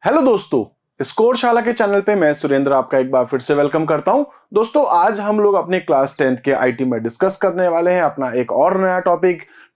Hello दोस्तों, score शाला के चैनल पे मैं सुरेंद्र आपका एक बार फिर से वेलकम करता हूं। दोस्तों, आज हम लोग अपने क्लास 10th के आईटी में डिस्कस करने वाले हैं अपना एक और नया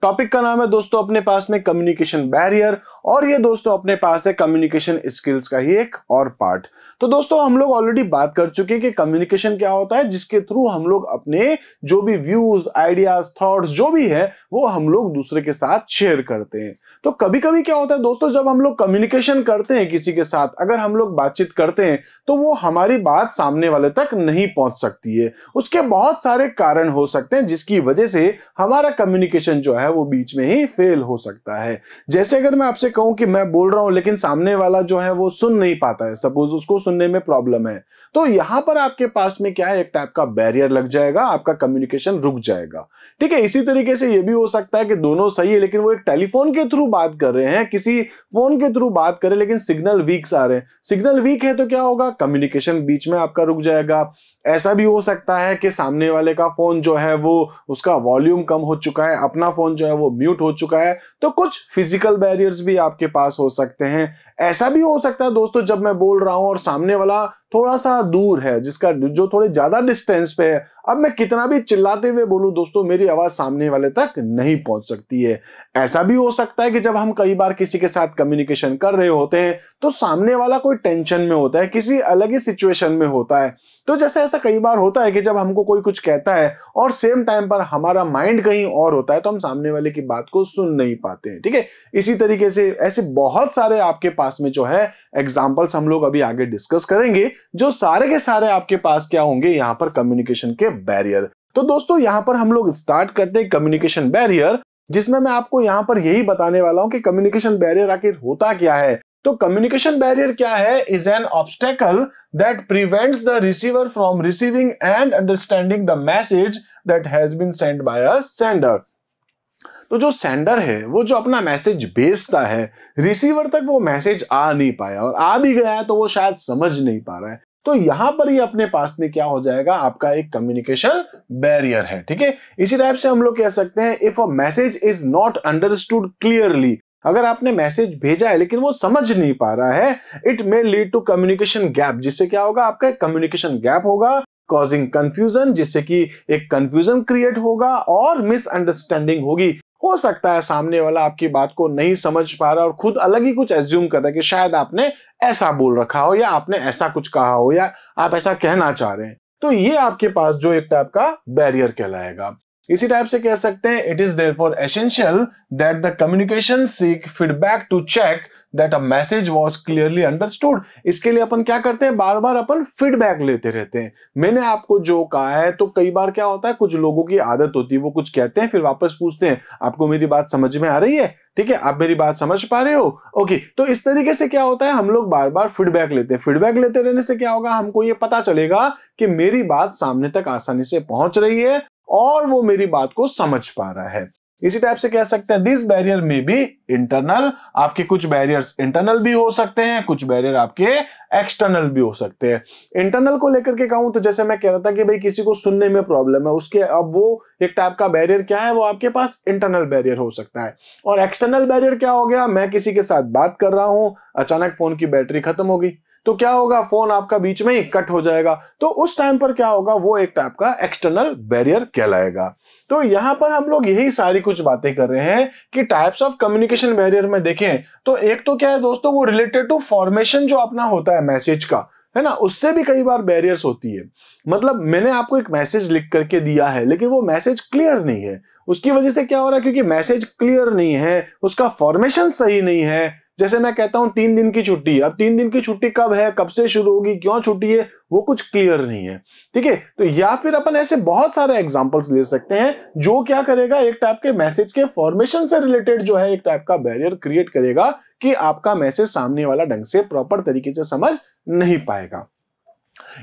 टॉपिक का नाम है दोस्तों अपने पास में कम्युनिकेशन बैरियर। और ये दोस्तों अपने पास है कम्युनिकेशन स्किल्स का ही एक और पार्ट। तो दोस्तों हम लोग ऑलरेडी बात कर चुके हैं कि कम्युनिकेशन क्या होता है, जिसके थ्रू हम लोग अपने जो भी व्यूज, आइडियाज, थॉट्स जो भी है वो हम लोग दूसरे के साथ शेयर करते हैं। तो कभी कभी क्या होता है दोस्तों, जब हम लोग कम्युनिकेशन करते हैं किसी के साथ, अगर हम लोग बातचीत करते हैं तो वो हमारी बात सामने वाले तक नहीं पहुंच सकती है। उसके बहुत सारे कारण हो सकते हैं जिसकी वजह से हमारा कम्युनिकेशन जो है वो बीच में ही फेल हो सकता है। जैसे अगर मैं आपसे कहूं कि मैं बोल रहा हूं लेकिन सामने वाला जो है वो सुन नहीं पाता है, सपोज उसको सुनने में प्रॉब्लम है, तो यहां पर आपके पास में क्या है, एक टाइप का बैरियर लग जाएगा, आपका कम्युनिकेशन रुक जाएगा। ठीक है, इसी तरीके से ये भी हो सकता है कि दोनों सही है लेकिन वो एक टेलीफोन के थ्रू बात कर रहे हैं, किसी फोन के थ्रू बात कर रहे हैं लेकिन सिग्नल वीक आ रहे हैं। सिग्नल वीक है तो क्या होगा, कम्युनिकेशन बीच में आपका रुक जाएगा। ऐसा भी हो सकता है कि सामने वाले का फोन जो है वो उसका वॉल्यूम कम हो चुका है, अपना फोन जो है वो म्यूट हो चुका है, तो कुछ फिजिकल बैरियर्स भी आपके पास हो सकते हैं। ऐसा भी हो सकता है दोस्तों, जब मैं बोल रहा हूं और सामने वाला थोड़ा सा दूर है, जिसका जो थोड़े ज्यादा डिस्टेंस पे है, अब मैं कितना भी चिल्लाते हुए बोलूं दोस्तों, मेरी आवाज सामने वाले तक नहीं पहुंच सकती है। ऐसा भी हो सकता है कि जब हम कई बार किसी के साथ कम्युनिकेशन कर रहे होते हैं तो सामने वाला कोई टेंशन में होता है, किसी अलग ही सिचुएशन में होता है। तो जैसे ऐसा कई बार होता है कि जब हमको कोई कुछ कहता है और सेम टाइम पर हमारा माइंड कहीं और होता है, तो हम सामने वाले की बात को सुन नहीं पाते हैं। ठीक है, इसी तरीके से ऐसे बहुत सारे आपके पास में जो है एग्जांपल्स हम लोग अभी आगे डिस्कस करेंगे, जो सारे के सारे आपके पास क्या होंगे यहां पर कम्युनिकेशन के बैरियर। तो दोस्तों यहां पर हम लोग स्टार्ट करते हैं कम्युनिकेशन बैरियर, जिसमें मैं आपको यहां पर यही बताने वाला हूं कि कम्युनिकेशन बैरियर आखिर होता क्या है। तो कम्युनिकेशन बैरियर क्या है, is an obstacle that prevents the receiver from receiving and understanding the message that has been sent by a sender. तो जो सेंडर है वो जो अपना मैसेज भेजता है, रिसीवर तक वो मैसेज आ नहीं पाया, और आ भी गया है तो वो शायद समझ नहीं पा रहा है। तो यहां पर ही अपने पास में क्या हो जाएगा, आपका एक कम्युनिकेशन बैरियर है। ठीक है, इसी टाइप से हम लोग कह सकते हैं, if a message is not understood clearly, अगर आपने मैसेज भेजा है लेकिन वो समझ नहीं पा रहा है, it may lead to communication gap, जिससे क्या होगा, आपका कम्युनिकेशन गैप होगा, कॉजिंग कंफ्यूजन, जिससे कि एक कंफ्यूजन क्रिएट होगा और मिसअंडरस्टैंडिंग होगी। हो सकता है सामने वाला आपकी बात को नहीं समझ पा रहा और खुद अलग ही कुछ एज्यूम कर रहा है कि शायद आपने ऐसा बोल रखा हो, या आपने ऐसा कुछ कहा हो, या आप ऐसा कहना चाह रहे हैं। तो ये आपके पास जो एक टाइप का बैरियर कहलाएगा। इसी टाइप से कह सकते हैं, it is therefore essential that the communication seek feedback to check that a message was clearly understood. इसके लिए अपन क्या करते हैं, बार बार अपन फीडबैक लेते रहते हैं। मैंने आपको जो कहा है, तो कई बार क्या होता है, कुछ लोगों की आदत होती है, वो कुछ कहते हैं फिर वापस पूछते हैं, आपको मेरी बात समझ में आ रही है? ठीक है, आप मेरी बात समझ पा रहे हो? ओके, तो इस तरीके से क्या होता है, हम लोग बार बार फीडबैक लेते हैं। फीडबैक लेते रहने से क्या होगा, हमको ये पता चलेगा कि मेरी बात सामने तक आसानी से पहुंच रही है और वो मेरी बात को समझ पा रहा है। इसी टाइप से कह सकते हैं, दिस बैरियर में भी इंटरनल, आपके कुछ बैरियर्स इंटरनल भी हो सकते हैं, कुछ बैरियर आपके एक्सटर्नल भी हो सकते हैं। इंटरनल को लेकर के कहूं तो जैसे मैं कह रहा था कि भाई किसी को सुनने में प्रॉब्लम है, उसके अब वो एक टाइप का बैरियर क्या है, वो आपके पास इंटरनल बैरियर हो सकता है। और एक्सटर्नल बैरियर क्या हो गया, मैं किसी के साथ बात कर रहा हूं, अचानक फोन की बैटरी खत्म हो गई, तो क्या होगा, फोन आपका बीच में ही कट हो जाएगा। तो उस टाइम पर क्या होगा, वो एक टाइप का एक्सटर्नल बैरियर कहलाएगा। तो यहां पर हम लोग यही सारी कुछ बातें कर रहे हैं कि टाइप्स ऑफ कम्युनिकेशन बैरियर में देखें तो एक तो क्या है दोस्तों, वो रिलेटेड टू फॉर्मेशन जो अपना होता है मैसेज का, है ना, उससे भी कई बार बैरियर्स होती है। मतलब मैंने आपको एक मैसेज लिख करके दिया है लेकिन वो मैसेज क्लियर नहीं है, उसकी वजह से क्या हो रहा है, क्योंकि मैसेज क्लियर नहीं है, उसका फॉर्मेशन सही नहीं है। जैसे मैं कहता हूं 3 दिन की छुट्टी, अब 3 दिन की छुट्टी कब है, कब से शुरू होगी, क्यों छुट्टी है, वो कुछ क्लियर नहीं है। ठीक है, तो या फिर अपन ऐसे बहुत सारे एग्जांपल्स ले सकते हैं जो क्या करेगा, एक टाइप के मैसेज के फॉर्मेशन से रिलेटेड जो है एक टाइप का बैरियर क्रिएट करेगा कि आपका मैसेज सामने वाला ढंग से प्रॉपर तरीके से समझ नहीं पाएगा।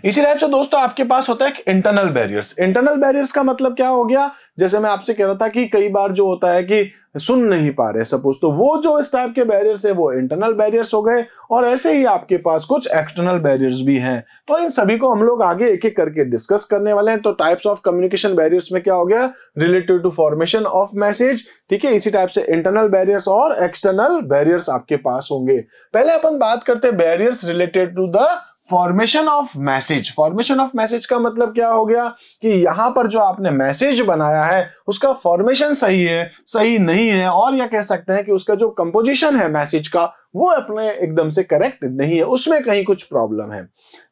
इसी टाइप से दोस्तों आपके पास होता है इंटरनल बैरियर्स। इंटरनल बैरियर्स का मतलब क्या हो गया, जैसे मैं आपसे कह रहा था कि कई बार जो होता है कि सुन नहीं पा रहे सपोज, तो वो जो इस टाइप के बैरियर्स है वो इंटरनल बैरियर्स हो गए, और ऐसे ही आपके पास कुछ एक्सटर्नल बैरियर्स भी हैं। तो इन सभी को हम लोग आगे एक एक करके डिस्कस करने वाले हैं। तो टाइप्स ऑफ कम्युनिकेशन बैरियर्स में क्या हो गया, related to formation of message, ठीक है। इसी टाइप से इंटरनल बैरियर्स और एक्सटर्नल बैरियर्स आपके पास होंगे। पहले अपन बात करते हैं barriers related to the formation of message. Formation of message का मतलब क्या हो गया कि यहां पर जो आपने मैसेज बनाया है उसका फॉर्मेशन सही है, सही नहीं है, और या कह सकते हैं कि उसका जो कंपोजिशन है मैसेज का वो अपने एकदम से करेक्ट नहीं है, उसमें कहीं कुछ प्रॉब्लम है,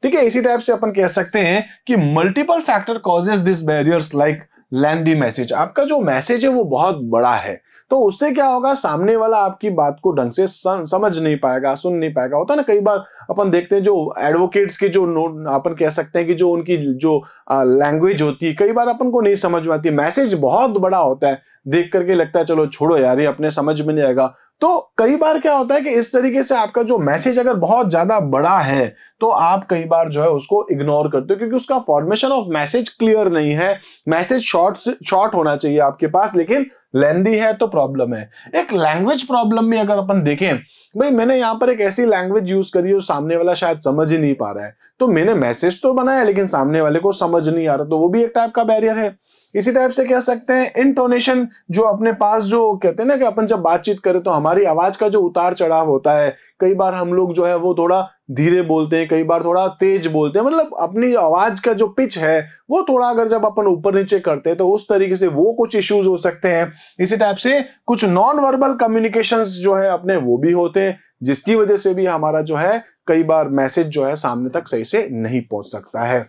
ठीक है। इसी टाइप से अपन कह सकते हैं कि multiple factor causes this barriers like lengthy message. आपका जो मैसेज है वो बहुत बड़ा है, तो उससे क्या होगा, सामने वाला आपकी बात को ढंग से समझ नहीं पाएगा, सुन नहीं पाएगा। होता है ना, कई बार अपन देखते हैं जो एडवोकेट्स के जो नोट, अपन कह सकते हैं कि जो उनकी जो लैंग्वेज होती है कई बार अपन को नहीं समझ में आती, मैसेज बहुत बड़ा होता है, देख करके लगता है चलो छोड़ो यार ये अपने समझ में नहीं आएगा। तो कई बार क्या होता है कि इस तरीके से आपका जो मैसेज अगर बहुत ज्यादा बड़ा है तो आप कई बार जो है उसको इग्नोर करते हो, क्योंकि उसका फॉर्मेशन ऑफ मैसेज क्लियर नहीं है। मैसेज शॉर्ट होना चाहिए आपके पास, लेकिन लेंदी है तो प्रॉब्लम है। एक लैंग्वेज प्रॉब्लम में अगर अपन देखें, भाई मैंने यहां पर एक ऐसी लैंग्वेज यूज करी है सामने वाला शायद समझ ही नहीं पा रहा है, तो मैंने मैसेज तो बनाया लेकिन सामने वाले को समझ नहीं आ रहा, तो वो भी एक टाइप का बैरियर है। इसी टाइप से कह सकते हैं इंटोनेशन, जो अपने पास जो कहते हैं ना कि अपन जब बातचीत करें तो हमारी आवाज का जो उतार चढ़ाव होता है, कई बार हम लोग जो है वो थोड़ा धीरे बोलते हैं, कई बार थोड़ा तेज बोलते हैं, मतलब अपनी आवाज का जो पिच है वो थोड़ा अगर जब अपन ऊपर नीचे करते हैं तो उस तरीके से वो कुछ इश्यूज हो सकते हैं। इसी टाइप से कुछ नॉन वर्बल कम्युनिकेशंस जो है अपने वो भी होते हैं, जिसकी वजह से भी हमारा जो है कई बार मैसेज जो है सामने तक सही से नहीं पहुंच सकता है।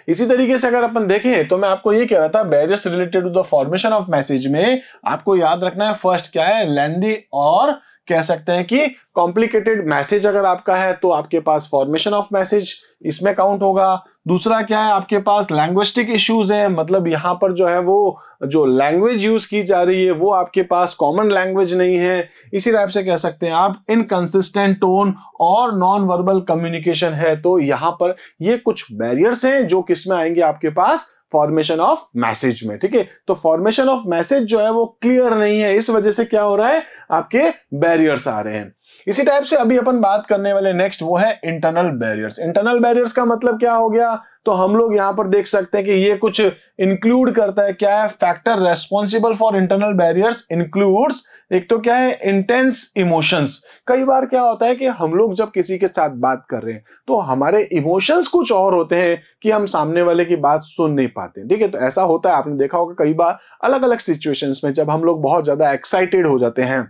इसी तरीके से अगर अपन देखें तो मैं आपको ये कह रहा था barriers related to the formation of message में आपको याद रखना है, फर्स्ट क्या है, लेंदी, और कह सकते हैं कि कॉम्प्लिकेटेड मैसेज अगर आपका है तो आपके पास फॉर्मेशन ऑफ मैसेज इसमें काउंट होगा। दूसरा क्या है, आपके पास लैंग्विस्टिक इश्यूज है, मतलब यहां पर जो है वो जो लैंग्वेज यूज की जा रही है वो आपके पास कॉमन लैंग्वेज नहीं है। इसी टाइप से कह सकते हैं आप इनकंसिस्टेंट टोन और नॉन वर्बल कम्युनिकेशन है। तो यहां पर ये कुछ बैरियर्स हैं जो किस में आएंगे, आपके पास फॉर्मेशन ऑफ मैसेज में, ठीक है। तो फॉर्मेशन ऑफ मैसेज जो है वो क्लियर नहीं है, इस वजह से क्या हो रहा है, आपके बैरियर्स आ रहे हैं। इसी टाइप से अभी अपन बात करने वाले नेक्स्ट वो है इंटरनल बैरियर्स। इंटरनल बैरियर्स का मतलब क्या हो गया, तो हम लोग यहां पर देख सकते हैं कि ये कुछ इंक्लूड करता है, क्या है, factor responsible for internal barriers includes, एक तो क्या है, इंटेंस इमोशंस। कई बार क्या होता है कि हम लोग जब किसी के साथ बात कर रहे हैं तो हमारे इमोशंस कुछ और होते हैं कि हम सामने वाले की बात सुन नहीं पाते, ठीक है। तो ऐसा होता है, आपने देखा होगा कई बार अलग अलग सिचुएशंस में जब हम लोग बहुत ज्यादा एक्साइटेड हो जाते हैं,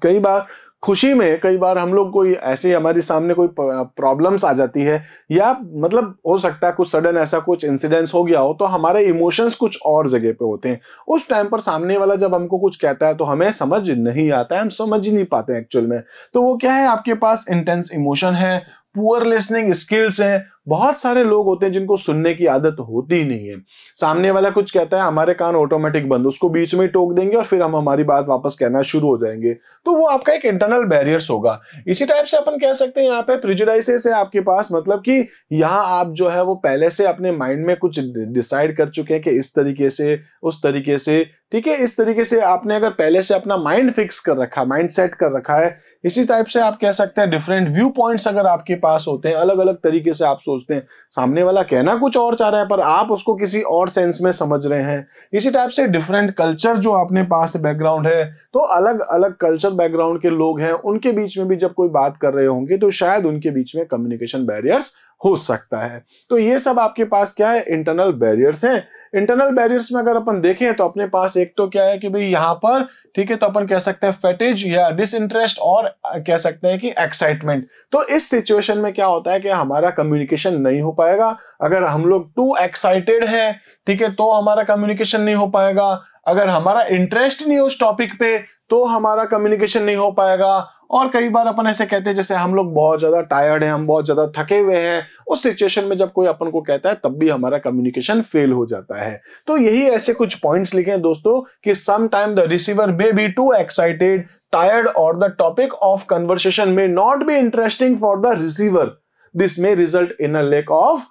कई बार खुशी में, कई बार हम लोग कोई ऐसे हमारे सामने कोई प्रॉब्लम्स आ जाती है, या मतलब हो सकता है कुछ सडन ऐसा कुछ इंसिडेंस हो गया हो तो हमारे इमोशंस कुछ और जगह पे होते हैं। उस टाइम पर सामने वाला जब हमको कुछ कहता है तो हमें समझ नहीं आता है, हम समझ ही नहीं पाते हैं एक्चुअल में। तो वो क्या है, आपके पास इंटेंस इमोशन है, पुअर लिसनिंग स्किल्स हैं। बहुत सारे लोग होते हैं जिनको सुनने की आदत होती ही नहीं है, सामने वाला कुछ कहता है हमारे कान ऑटोमेटिक बंद, उसको बीच में टोक देंगे और फिर हम हमारी बात वापस कहना शुरू हो जाएंगे, तो वो आपका एक इंटरनल बैरियर्स होगा। इसी टाइप से अपन कह सकते हैं यहाँ पे प्रेजुडाइसेस है आपके पास, मतलब कि यहाँ आप जो है वो पहले से अपने माइंड में कुछ डिसाइड कर चुके हैं कि इस तरीके से उस तरीके से, ठीक है। इस तरीके से आपने अगर पहले से अपना माइंड फिक्स कर रखा, माइंड सेट कर रखा है। इसी टाइप से आप कह सकते हैं डिफरेंट व्यू पॉइंट्स अगर आपके पास होते हैं, अलग अलग तरीके से आप सोचते हैं, सामने वाला कहना कुछ और चाह रहा है पर आप उसको किसी और सेंस में समझ रहे हैं। इसी टाइप से डिफरेंट कल्चर जो अपने पास बैकग्राउंड है, तो अलग अलग कल्चर बैकग्राउंड के लोग हैं, उनके बीच में भी जब कोई बात कर रहे होंगे तो शायद उनके बीच में कम्युनिकेशन बैरियर्स हो सकता है। तो ये सब आपके पास क्या है, इंटरनल बैरियर्स हैं। इंटरनल बैरियर्स में अगर अपन देखें तो अपने पास एक तो क्या है कि भाई यहाँ पर, ठीक है, तो अपन कह सकते हैं फेटिज या डिसइंटरेस्ट, और कह सकते हैं कि एक्साइटमेंट। तो इस सिचुएशन में क्या होता है कि हमारा कम्युनिकेशन नहीं हो पाएगा। अगर हम लोग टू एक्साइटेड हैं, ठीक है, तो हमारा कम्युनिकेशन नहीं हो पाएगा। अगर हमारा इंटरेस्ट नहीं है उस टॉपिक पे तो हमारा कम्युनिकेशन नहीं हो पाएगा। और कई बार अपन ऐसे कहते हैं जैसे हम लोग बहुत ज्यादा टायर्ड हैं, हम बहुत ज्यादा थके हुए हैं, उस सिचुएशन में जब कोई अपन को कहता है तब भी हमारा कम्युनिकेशन फेल हो जाता है। तो यही ऐसे कुछ पॉइंट्स लिखे हैं दोस्तों कि some time the receiver may be too excited, tired, और the topic of conversation may not be interesting for the receiver. This may result in a lack of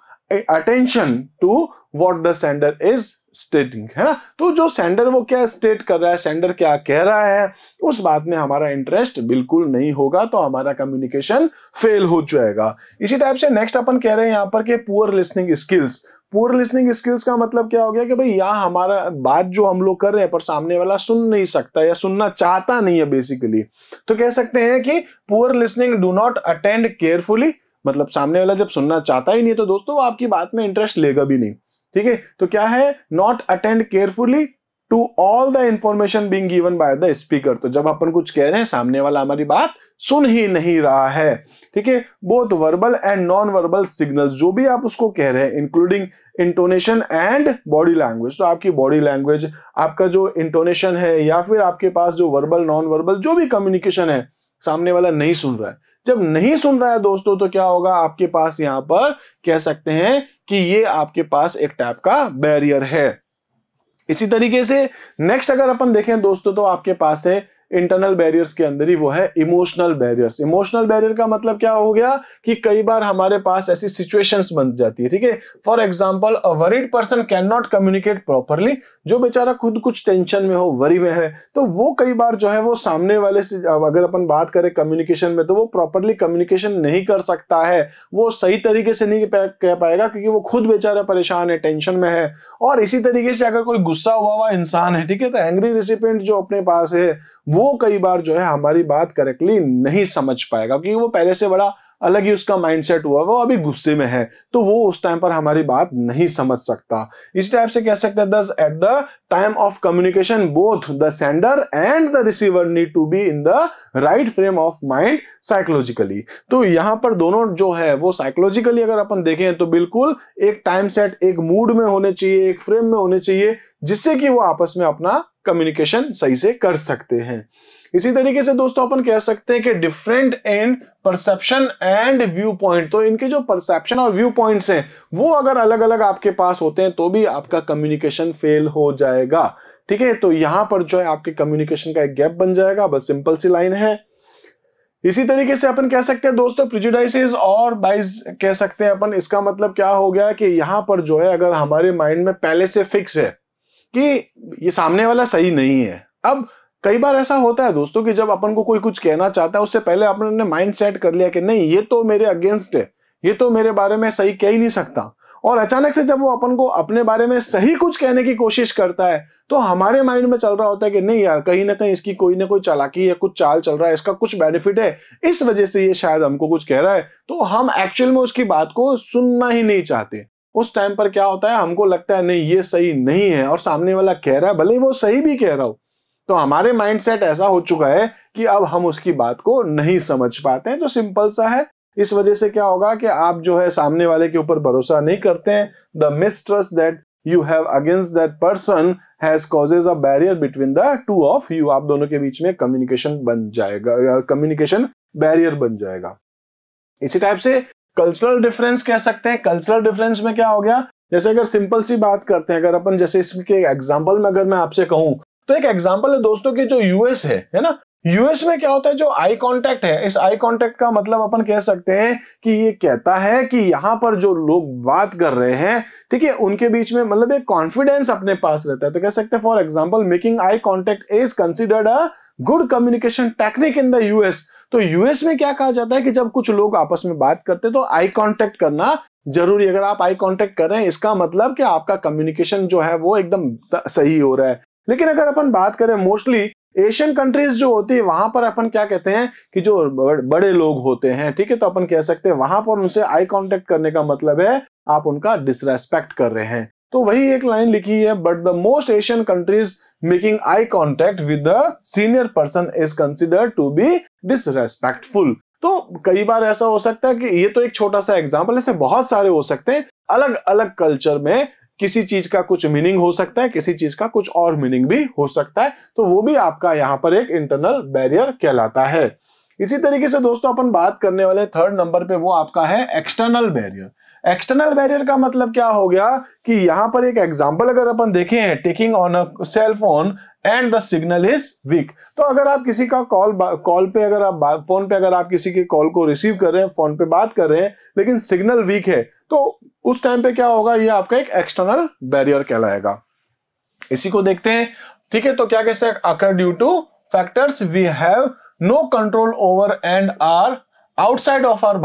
attention to what the sender is stating, है ना। तो जो sender वो क्या state कर रहा है, सेंडर क्या कह रहा है, उस बात में हमारा इंटरेस्ट बिल्कुल नहीं होगा, तो हमारा कम्युनिकेशन फेल हो जाएगा। इसी टाइप से नेक्स्ट अपन कह रहे हैं यहाँ पर कि poor listening skills. Poor listening skills का मतलब क्या हो गया कि भाई यहाँ हमारा बात जो हम लोग कर रहे हैं पर सामने वाला सुन नहीं सकता या सुनना चाहता नहीं है बेसिकली। तो कह सकते हैं कि poor listening do not attend carefully, मतलब सामने वाला जब सुनना चाहता ही नहीं तो दोस्तों वो आपकी बात में इंटरेस्ट लेगा भी नहीं, ठीक है। तो क्या है, not attend carefully to all the information being given by the speaker. तो जब अपन कुछ कह रहे हैं सामने वाला हमारी बात सुन ही नहीं रहा है, ठीक है। Both verbal and non verbal signals, जो भी आप उसको कह रहे हैं including intonation and body language. तो आपकी बॉडी लैंग्वेज, आपका जो इंटोनेशन है या फिर आपके पास जो वर्बल नॉन वर्बल जो भी कम्युनिकेशन है, सामने वाला नहीं सुन रहा है। जब नहीं सुन रहा है दोस्तों तो क्या होगा, आपके पास यहां पर कह सकते हैं कि ये आपके पास एक टाइप का बैरियर है। इसी तरीके से नेक्स्ट अगर अपन देखें दोस्तों तो आपके पास है इंटरनल बैरियर्स के अंदर ही वो है इमोशनल बैरियर्स। इमोशनल बैरियर का मतलब क्या हो गया कि कई बार हमारे पास ऐसी सिचुएशंस बन जाती है, ठीक है। For example a worried person can not communicate properly, जो बेचारा खुद कुछ टेंशन में हो, वरी में है, तो वो कई बार जो है वो सामने वाले से अगर अपन बात करें कम्युनिकेशन में तो वो प्रॉपरली कम्युनिकेशन नहीं कर सकता है, वो सही तरीके से नहीं कह पाएगा क्योंकि वो खुद बेचारा परेशान है, टेंशन में है। और इसी तरीके से अगर कोई गुस्सा हुआ इंसान है, ठीक है, तो एंग्री रेसिपिएंट जो अपने पास है वो कई बार जो है हमारी बात करेक्टली नहीं समझ पाएगा क्योंकि वो पहले से बड़ा अलग ही उसका माइंडसेट हुआ, वो अभी गुस्से में है, तो वो उस टाइम पर हमारी बात नहीं समझ सकता। इस टाइप से कह सकते हैं thus at the time of communication both the sender and the receiver need to be in the right frame of mind psychologically. तो यहां पर दोनों जो है वो साइकोलॉजिकली अगर अपन देखें तो बिल्कुल एक टाइम सेट, एक मूड में होने चाहिए, एक फ्रेम में होने चाहिए, जिससे कि वो आपस में अपना कम्युनिकेशन सही से कर सकते हैं। इसी तरीके से दोस्तों अपन कह सकते हैं कि different in perception and view point. तो इनके जो परसेप्शन और व्यू पॉइंट्स हैं वो अगर अलग अलग आपके पास होते हैं तो भी आपका कम्युनिकेशन फेल हो जाएगा, ठीक है। तो यहां पर जो है आपके कम्युनिकेशन का एक गैप बन जाएगा, बस सिंपल सी लाइन है। इसी तरीके से अपन कह सकते हैं दोस्तों प्रेजुडिसेस और बाइस कह सकते हैं अपन। इसका मतलब क्या हो गया कि यहां पर जो है अगर हमारे माइंड में पहले से फिक्स है कि ये सामने वाला सही नहीं है। अब कई बार ऐसा होता है दोस्तों कि जब अपन को कोई कुछ कहना चाहता है उससे पहले अपन ने माइंड सेट कर लिया कि नहीं ये तो मेरे अगेंस्ट है, ये तो मेरे बारे में सही कह ही नहीं सकता, और अचानक से जब वो अपन को अपने बारे में सही कुछ कहने की कोशिश करता है तो हमारे माइंड में चल रहा होता है कि नहीं यार कहीं ना कहीं इसकी कोई ना कोई चालाकी है, कुछ चाल चल रहा है, इसका कुछ बेनिफिट है, इस वजह से ये शायद हमको कुछ कह रहा है। तो हम एक्चुअल में उसकी बात को सुनना ही नहीं चाहते। उस टाइम पर क्या होता है, हमको लगता है नहीं ये सही नहीं है और सामने वाला कह रहा है, भले ही वो सही भी कह रहा हो, तो हमारे माइंडसेट ऐसा हो चुका है कि अब हम उसकी बात को नहीं समझ पाते हैं। तो सिंपल सा है, इस वजह से क्या होगा कि आप जो है सामने वाले के ऊपर भरोसा नहीं करते हैं। The mistrust that you have against that person has causes a barrier between the two of you. आप दोनों के बीच में कम्युनिकेशन बन जाएगा, कम्युनिकेशन बैरियर बन जाएगा। इसी टाइप से कल्चरल डिफरेंस कह सकते हैं। कल्चरल डिफरेंस में क्या हो गया, जैसे अगर सिंपल सी बात करते हैं, अगर अपन जैसे इसके एग्जांपल में अगर मैं आपसे कहूं तो एक एग्जांपल है दोस्तों कि जो यूएस है ना, यूएस में क्या होता है जो आई कांटेक्ट है, इस आई कांटेक्ट का मतलब अपन कह सकते हैं कि ये कहता है कि यहां पर जो लोग बात कर रहे हैं, ठीक है, उनके बीच में मतलब एक कॉन्फिडेंस अपने पास रहता है। तो कह सकते हैं for example making eye contact is considered a good communication technique in the US. तो यूएस में क्या कहा जाता है कि जब कुछ लोग आपस में बात करते हैं तो आई कांटेक्ट करना जरूरी। अगर आप आई कांटेक्ट कर रहे हैं इसका मतलब कि आपका कम्युनिकेशन जो है वो एकदम सही हो रहा है। लेकिन अगर अपन बात करें मोस्टली एशियन कंट्रीज जो होती है वहां पर अपन क्या कहते हैं कि जो बड़े लोग होते हैं, ठीक है, तो अपन कह सकते हैं वहां पर उनसे आई कांटेक्ट करने का मतलब है आप उनका डिसरेस्पेक्ट कर रहे हैं। तो वही एक लाइन लिखी है, but the most Asian countries making eye contact with the senior person is considered to be disrespectful. तो कई बार ऐसा हो सकता है कि ये तो एक छोटा सा एग्जांपल, ऐसे बहुत सारे हो सकते हैं। अलग अलग कल्चर में किसी चीज का कुछ मीनिंग हो सकता है, किसी चीज का कुछ और मीनिंग भी हो सकता है, तो वो भी आपका यहाँ पर एक इंटरनल बैरियर कहलाता है। इसी तरीके से दोस्तों अपन बात करने वाले थर्ड नंबर पे वो आपका है एक्सटर्नल बैरियर। एक्सटर्नल बैरियर का मतलब क्या हो गया कि यहाँ पर एक एग्जांपल अगर अपन देखें, taking on a cell phone and the signal is weak. तो अगर आप किसी का कॉल पे अगर आप फोन पे अगर आप किसी के कॉल को रिसीव कर रहे हैं, फोन पे बात कर रहे हैं, लेकिन सिग्नल वीक है, तो उस टाइम पे क्या होगा, ये आपका एक एक्सटर्नल बैरियर कहलाएगा। इसी को देखते हैं, ठीक है। तो क्या कह सकते हैं, occur due to factors we have no control over and are outside of our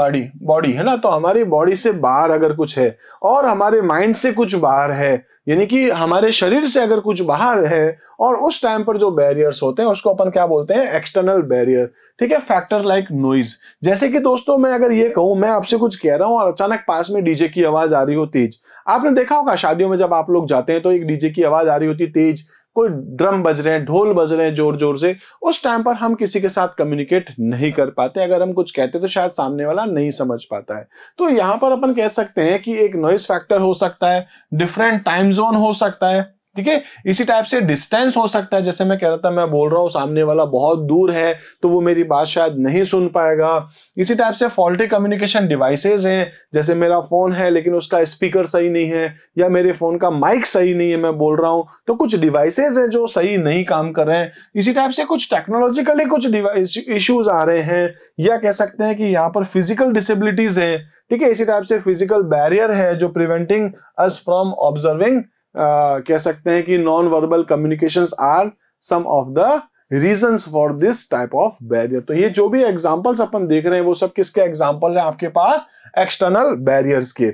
body है ना। तो हमारी बॉडी से बाहर अगर कुछ है और हमारे माइंड से कुछ बाहर है, यानी कि हमारे शरीर से अगर कुछ बाहर है, और उस टाइम पर जो बैरियर्स होते हैं उसको अपन क्या बोलते हैं, एक्सटर्नल बैरियर, ठीक है। फैक्टर लाइक नॉइज, जैसे कि दोस्तों मैं अगर ये कहूं, मैं आपसे कुछ कह रहा हूं और अचानक पास में डीजे की आवाज आ रही हो तेज। आपने देखा होगा शादियों में जब आप लोग जाते हैं तो एक डीजे की आवाज आ रही होती तेज, कोई ड्रम बज रहे हैं, ढोल बज रहे हैं जोर जोर से। उस टाइम पर हम किसी के साथ कम्युनिकेट नहीं कर पाते, अगर हम कुछ कहते तो शायद सामने वाला नहीं समझ पाता है। तो यहां पर अपन कह सकते हैं कि एक नॉइज फैक्टर हो सकता है, डिफरेंट टाइम जोन हो सकता है, ठीक है। इसी टाइप से डिस्टेंस हो सकता है, जैसे मैं कह रहा था, मैं बोल रहा हूं सामने वाला बहुत दूर है तो वो मेरी बात शायद नहीं सुन पाएगा। इसी टाइप से फॉल्टी कम्युनिकेशन डिवाइसेस हैं, जैसे मेरा फोन है लेकिन उसका स्पीकर सही नहीं है, या मेरे फोन का माइक सही नहीं है, मैं बोल रहा हूं तो कुछ डिवाइसेस हैं जो सही नहीं काम कर रहे हैं। इसी टाइप से कुछ टेक्नोलॉजिकली कुछ इश्यूज आ रहे हैं, या कह सकते हैं कि यहाँ पर फिजिकल डिसेबिलिटीज हैं, ठीक है। इसी टाइप से फिजिकल बैरियर है जो प्रिवेंटिंग अस फ्रॉम ऑब्जर्विंग, कह सकते हैं कि non verbal communications are some of the reasons for this type of barrier. तो ये जो भी एग्जांपल्स अपन देख रहे हैं वो सब किसके एग्जांपल है आपके पास, एक्सटर्नल बैरियर्स के।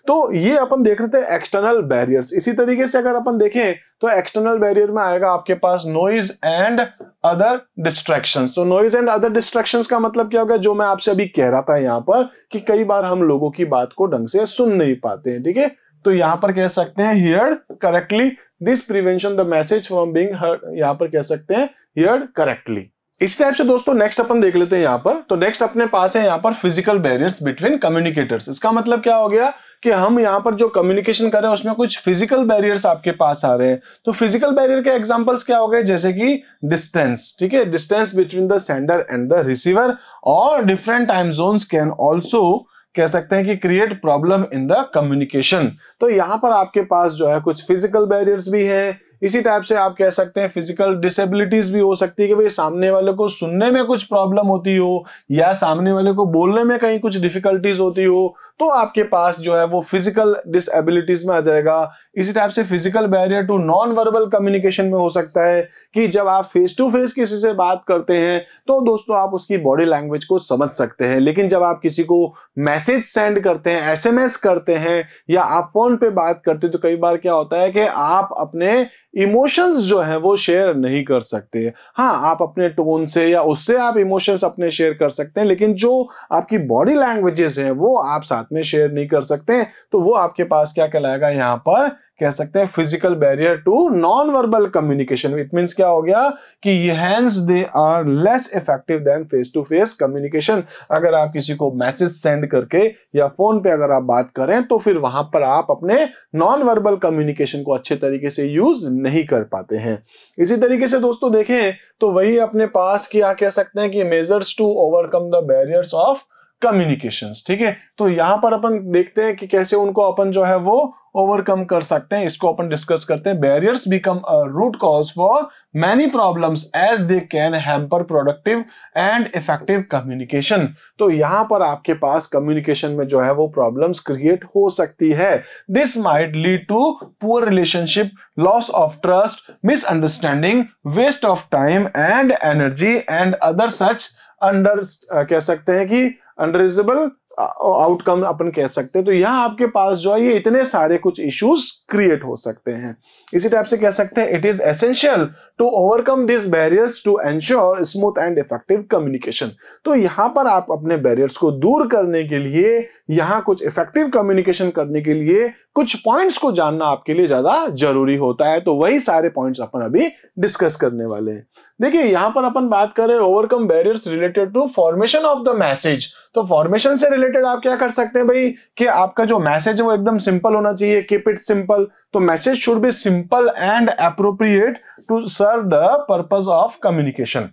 तो ये अपन देख रहे थे एक्सटर्नल बैरियर्स। इसी तरीके से अगर अपन देखें तो एक्सटर्नल बैरियर में आएगा आपके पास नॉइज एंड अदर डिस्ट्रैक्शंस। तो नॉइज एंड अदर डिस्ट्रैक्शंस का मतलब क्या होगा, जो मैं आपसे अभी कह रहा था यहाँ पर कि कई बार हम लोगों की बात को ढंग से सुन नहीं पाते हैं, ठीक है। तो यहां पर कह सकते हैं heard correctly, this prevention the message from being heard, यहां पर कह सकते हैं हियर्ड करेक्टली। इस टाइप से दोस्तों नेक्स्ट अपन देख लेते हैं यहां पर। तो नेक्स्ट अपने पास है यहां पर फिजिकल बैरियर्स बिटवीन कम्युनिकेटर्स। इसका मतलब क्या हो गया कि हम यहां पर जो कम्युनिकेशन कर रहे हैं उसमें कुछ फिजिकल बैरियर्स आपके पास आ रहे हैं। तो फिजिकल बैरियर के एग्जांपल्स क्या हो गए, जैसे कि डिस्टेंस, ठीक है, distance between the sender and the receiver, और different time zones can also कह सकते हैं कि create problem in the communication. तो यहां पर आपके पास जो है कुछ फिजिकल बैरियर्स भी हैं। इसी टाइप से आप कह सकते हैं फिजिकल डिसेबिलिटीज भी हो सकती है कि भाई सामने वाले को सुनने में कुछ प्रॉब्लम होती हो, या सामने वाले को बोलने में कहीं कुछ डिफिकल्टीज होती हो, तो आपके पास जो है वो फिजिकल डिसेबिलिटीज में आ जाएगा। इसी टाइप से physical barrier to non verbal communication में हो सकता है कि जब आप फेस टू फेस किसी से बात करते हैं तो दोस्तों आप उसकी बॉडी लैंग्वेज को समझ सकते हैं, लेकिन जब आप किसी को मैसेज सेंड करते हैं, एसएमएस करते हैं, या आप फोन पे बात करते हैं, तो कई बार क्या होता है कि आप अपने इमोशंस जो है वो शेयर नहीं कर सकते। हाँ, आप अपने टोन से या उससे आप इमोशंस अपने शेयर कर सकते हैं, लेकिन जो आपकी बॉडी लैंग्वेजेस हैं वो आप साथ में शेयर नहीं कर सकते। तो वो आपके पास क्या कहलाएगा, यहां पर कह सकते हैं physical barrier to non verbal communication. It means क्या हो गया कि hence they are less effective than face to face communication. अगर आप किसी को मैसेज सेंड करके या फोन पे अगर आप बात करें तो फिर वहां पर आप अपने नॉन वर्बल कम्युनिकेशन को अच्छे तरीके से यूज नहीं कर पाते हैं। इसी तरीके से दोस्तों देखें तो वही अपने पास क्या कह सकते हैं कि measures to overcome the barriers of communications, ठीक है। तो यहां पर अपन देखते हैं कि कैसे उनको अपन जो है वो ओवरकम कर सकते हैं, इसको अपन डिस्कस करते हैं। Barriers become a root cause for many problems as they can hamper productive and effective communication. तो यहां पर आपके पास कम्युनिकेशन में जो है वो प्रॉब्लम्स क्रिएट हो सकती है। This might lead to poor relationship, loss of trust, misunderstanding, waste of time and energy and other such under कह सकते हैं कि अनरिजनेबल आउटकम अपन कह सकते हैं। तो यहां आपके पास जो है ये इतने सारे कुछ इश्यूज क्रिएट हो सकते हैं। इसी टाइप से कह सकते हैं it is essential to overcome this barriers to ensure smooth and effective communication. तो यहां पर आप अपने बैरियर्स को दूर करने के लिए, यहां कुछ इफेक्टिव कम्युनिकेशन करने के लिए कुछ पॉइंट्स को जानना आपके लिए ज्यादा जरूरी होता है। तो वही सारे पॉइंट्स अपन अभी डिस्कस करने वाले हैं। देखिए यहां पर अपन बात करें overcome barriers related to formation of the message. तो फॉर्मेशन से रिलेटेड आप क्या कर सकते हैं भाई कि आपका जो मैसेज है वो एकदम सिंपल होना चाहिए, कीप इट सिंपल। तो message should be simple and appropriate to serve the purpose of communication.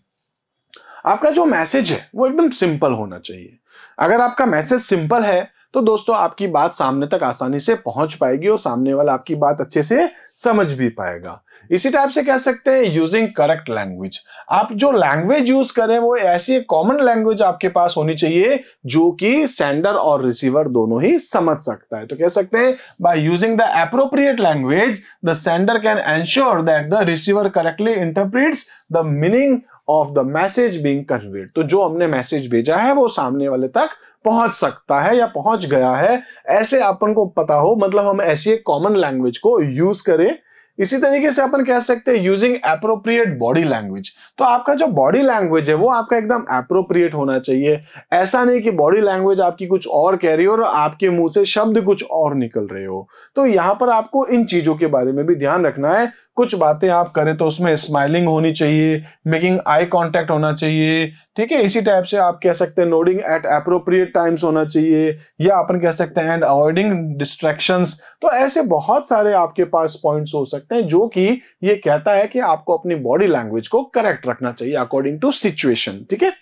आपका जो मैसेज है वो एकदम सिंपल होना चाहिए। अगर आपका मैसेज सिंपल है तो दोस्तों आपकी बात सामने तक आसानी से पहुंच पाएगी और सामने वाला आपकी बात अच्छे से समझ भी पाएगा। इसी टाइप से कह सकते हैं यूजिंग करेक्ट लैंग्वेज। आप जो लैंग्वेज यूज करें वो ऐसी कॉमन लैंग्वेज आपके पास होनी चाहिए जो कि सेंडर और रिसीवर दोनों ही समझ सकता है। तो कह सकते हैं by using the appropriate language the sender can ensure that the receiver correctly interprets the meaning of the message being conveyed. तो जो हमने मैसेज भेजा है वो सामने वाले तक पहुंच सकता है या पहुंच गया है, ऐसे अपन को पता हो, मतलब हम ऐसी एक कॉमन लैंग्वेज को यूज करें। इसी तरीके से अपन कह सकते हैं यूजिंग एप्रोप्रिएट बॉडी लैंग्वेज। तो आपका जो बॉडी लैंग्वेज है वो आपका एकदम एप्रोप्रिएट होना चाहिए। ऐसा नहीं कि बॉडी लैंग्वेज आपकी कुछ और कह रही हो और आपके मुंह से शब्द कुछ और निकल रहे हो। तो यहां पर आपको इन चीजों के बारे में भी ध्यान रखना है। कुछ बातें आप करें तो उसमें स्माइलिंग होनी चाहिए, मेकिंग आई कांटेक्ट होना चाहिए, ठीक है। इसी टाइप से आप कह सकते हैं नोडिंग एट एप्रोप्रिएट टाइम्स होना चाहिए, या अपन कह सकते हैं एंड अवॉइडिंग डिस्ट्रैक्शंस। तो ऐसे बहुत सारे आपके पास पॉइंट्स हो सकते हैं जो कि ये कहता है कि आपको अपनी बॉडी लैंग्वेज को करेक्ट रखना चाहिए अकॉर्डिंग टू सिचुएशन, ठीक है।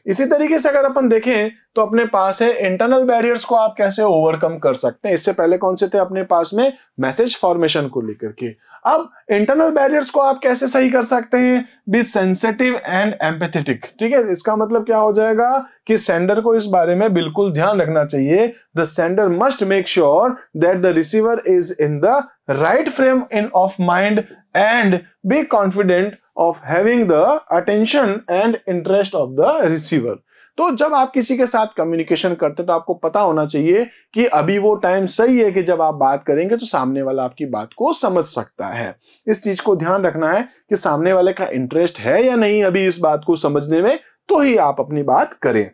इसी तरीके से अगर अपन देखें तो अपने पास है इंटरनल बैरियर्स को आप कैसे ओवरकम कर सकते हैं। इससे पहले कौन से थे अपने पास में, मैसेज फॉर्मेशन को लेकर के। अब इंटरनल बैरियर्स को आप कैसे सही कर सकते हैं, बी सेंसिटिव एंड एम्पैथेटिक, ठीक है। इसका मतलब क्या हो जाएगा कि सेंडर को इस बारे में बिल्कुल ध्यान रखना चाहिए। The sender must make sure that the receiver is in the right frame in of mind and be confident of having the attention and interest of the receiver। तो जब आप किसी के साथ कम्युनिकेशन करते हैं तो आपको पता होना चाहिए कि अभी वो टाइम सही है कि जब आप बात करेंगे तो सामने वाला आपकी बात को समझ सकता है। इस चीज को ध्यान रखना है कि सामने वाले का इंटरेस्ट है या नहीं अभी इस बात को समझने में, तो ही आप अपनी बात करें।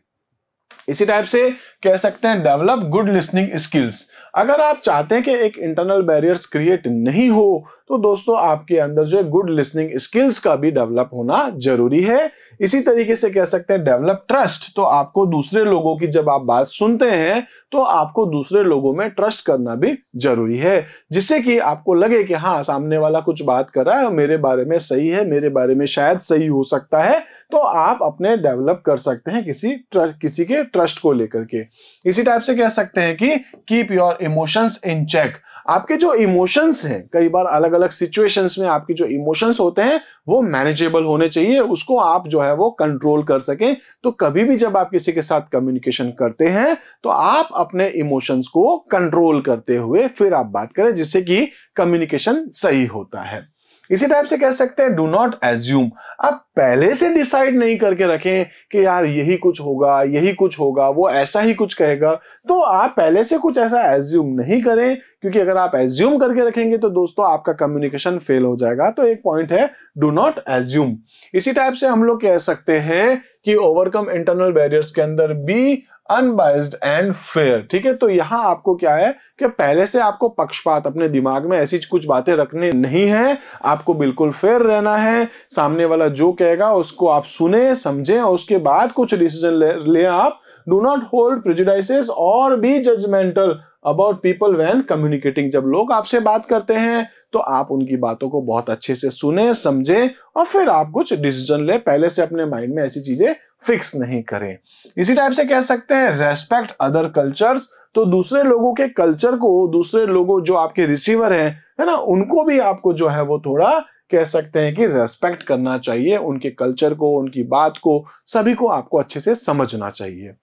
इसी टाइप से कह सकते हैं डेवलप गुड लिसनिंग स्किल्स। अगर आप चाहते हैं कि एक इंटरनल बैरियर्स क्रिएट नहीं हो तो दोस्तों आपके अंदर जो है गुड लिसनिंग स्किल्स का भी डेवलप होना जरूरी है। इसी तरीके से कह सकते हैं डेवलप ट्रस्ट। तो आपको दूसरे लोगों की जब आप बात सुनते हैं तो आपको दूसरे लोगों में ट्रस्ट करना भी जरूरी है, जिससे कि आपको लगे कि हाँ सामने वाला कुछ बात कर रहा है और मेरे बारे में सही है, मेरे बारे में शायद सही हो सकता है। तो आप अपने डेवलप कर सकते हैं किसी के ट्रस्ट को लेकर के। इसी टाइप से कह सकते हैं कि keep your emotions in check. आपके जो इमोशंस हैं, कई बार अलग अलग सिचुएशंस में आपके जो इमोशंस होते हैं वो मैनेजेबल होने चाहिए, उसको आप जो है वो कंट्रोल कर सकें। तो कभी भी जब आप किसी के साथ कम्युनिकेशन करते हैं तो आप अपने इमोशंस को कंट्रोल करते हुए फिर आप बात करें, जिससे कि कम्युनिकेशन सही होता है। इसी टाइप से कह सकते हैं डू नॉट एज्यूम। आप पहले से डिसाइड नहीं करके रखें कि यार यही कुछ होगा, यही कुछ होगा, वो ऐसा ही कुछ कहेगा। तो आप पहले से कुछ ऐसा एज्यूम नहीं करें, क्योंकि अगर आप एज्यूम करके रखेंगे तो दोस्तों आपका कम्युनिकेशन फेल हो जाएगा। तो एक पॉइंट है डू नॉट एज्यूम। इसी टाइप से हम लोग कह सकते हैं कि ओवरकम इंटरनल बैरियर्स के अंदर बी अनबाइज्ड एंड फेयर, ठीक है। तो यहां आपको क्या है कि पहले से आपको पक्षपात अपने दिमाग में ऐसी कुछ बातें रखने नहीं है, आपको बिल्कुल फेयर रहना है। सामने वाला जो कहेगा उसको आप सुने समझें और उसके बाद कुछ डिसीजन ले आप। डू नॉट होल्ड प्रेजुडिसेस और be judgemental about people when communicating. जब लोग आपसे बात करते हैं तो आप उनकी बातों को बहुत अच्छे से सुने समझें और फिर आप कुछ डिसीजन ले। पहले से अपने माइंड में ऐसी चीजें फिक्स नहीं करें। इसी टाइप से कह सकते हैं रेस्पेक्ट अदर कल्चर्स। तो दूसरे लोगों के कल्चर को, दूसरे लोगों जो आपके रिसीवर हैं, है ना, उनको भी आपको जो है वो थोड़ा कह सकते हैं कि रेस्पेक्ट करना चाहिए। उनके कल्चर को, उनकी बात को, सभी को आपको अच्छे से समझना चाहिए।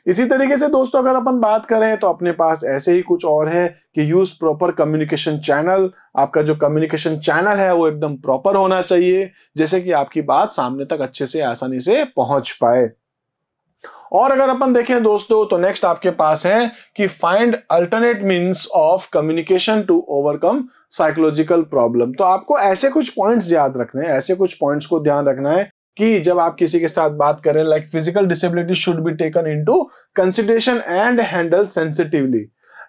इसी तरीके से दोस्तों अगर अपन बात करें तो अपने पास ऐसे ही कुछ और है कि यूज प्रॉपर कम्युनिकेशन चैनल। आपका जो कम्युनिकेशन चैनल है वो एकदम प्रॉपर होना चाहिए, जैसे कि आपकी बात सामने तक अच्छे से आसानी से पहुंच पाए। और अगर अपन देखें दोस्तों तो नेक्स्ट आपके पास है कि find alternate means of communication to overcome psychological problem. तो आपको ऐसे कुछ पॉइंट्स याद रखने हैं, ऐसे कुछ पॉइंट्स को ध्यान रखना है कि जब आप किसी के साथ बात करें, like physical disability should be taken into consideration and handle sensitively.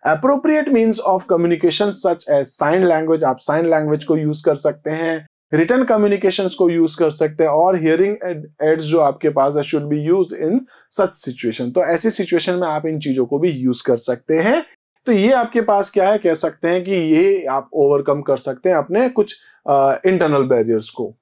Appropriate means of communication such as sign language, आप साइन लैंग्वेज को यूज कर सकते हैं, रिटन कम्युनिकेशंस को यूज कर सकते हैं, और हियरिंग एड्स जो आपके पास है should be used in such situation. तो ऐसी सिचुएशन में आप इन चीजों को भी यूज कर सकते हैं। तो ये आपके पास क्या है, कह सकते हैं कि ये आप ओवरकम कर सकते हैं अपने कुछ इंटरनल बैरियर्स को।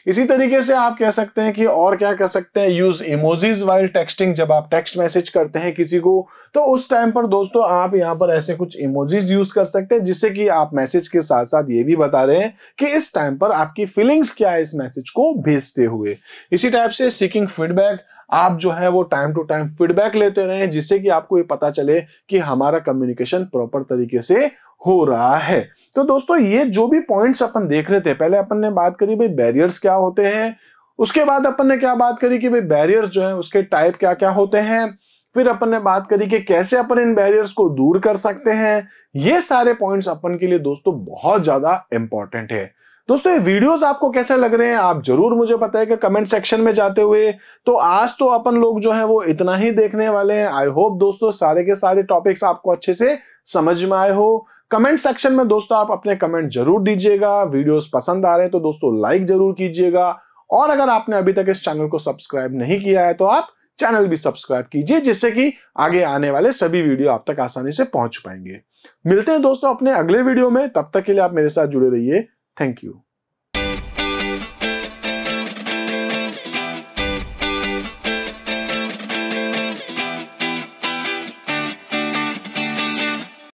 इसी तरीके से आप कह सकते हैं कि और क्या कर सकते हैं, यूज इमोजीज वाइल टेक्सटिंग। जब आप टेक्स्ट मैसेज करते हैं किसी को तो उस टाइम पर दोस्तों आप यहां पर ऐसे कुछ इमोजीज यूज कर सकते हैं जिससे कि आप मैसेज के साथ साथ ये भी बता रहे हैं कि इस टाइम पर आपकी फीलिंग्स क्या है इस मैसेज को भेजते हुए। इसी टाइप से सीकिंग फीडबैक, आप जो है वो टाइम टू टाइम फीडबैक लेते रहें जिससे कि आपको ये पता चले कि हमारा कम्युनिकेशन प्रॉपर तरीके से हो रहा है। तो दोस्तों ये जो भी पॉइंट्स अपन देख रहे थे, पहले अपन ने बात करी भाई बैरियर्स क्या होते हैं, उसके बाद अपन ने क्या बात करी कि भाई बैरियर्स जो है उसके टाइप क्या क्या होते हैं, फिर अपन ने बात करी कि कैसे अपन इन बैरियर्स को दूर कर सकते हैं। ये सारे पॉइंट्स अपन के लिए दोस्तों बहुत ज्यादा इंपॉर्टेंट है। दोस्तों ये वीडियोस आपको कैसे लग रहे हैं आप जरूर मुझे बताइएगा कमेंट सेक्शन में जाते हुए। तो आज तो अपन लोग जो है वो इतना ही देखने वाले हैं। आई होप दोस्तों सारे के सारे टॉपिक्स आपको अच्छे से समझ में आए हो। कमेंट सेक्शन में दोस्तों आप अपने कमेंट जरूर दीजिएगा। वीडियोस पसंद आ रहे हैं तो दोस्तों लाइक जरूर कीजिएगा, और अगर आपने अभी तक इस चैनल को सब्सक्राइब नहीं किया है तो आप चैनल भी सब्सक्राइब कीजिए जिससे कि आगे आने वाले सभी वीडियो आप तक आसानी से पहुंच पाएंगे। मिलते हैं दोस्तों अपने अगले वीडियो में, तब तक के लिए आप मेरे साथ जुड़े रहिए। Thank you.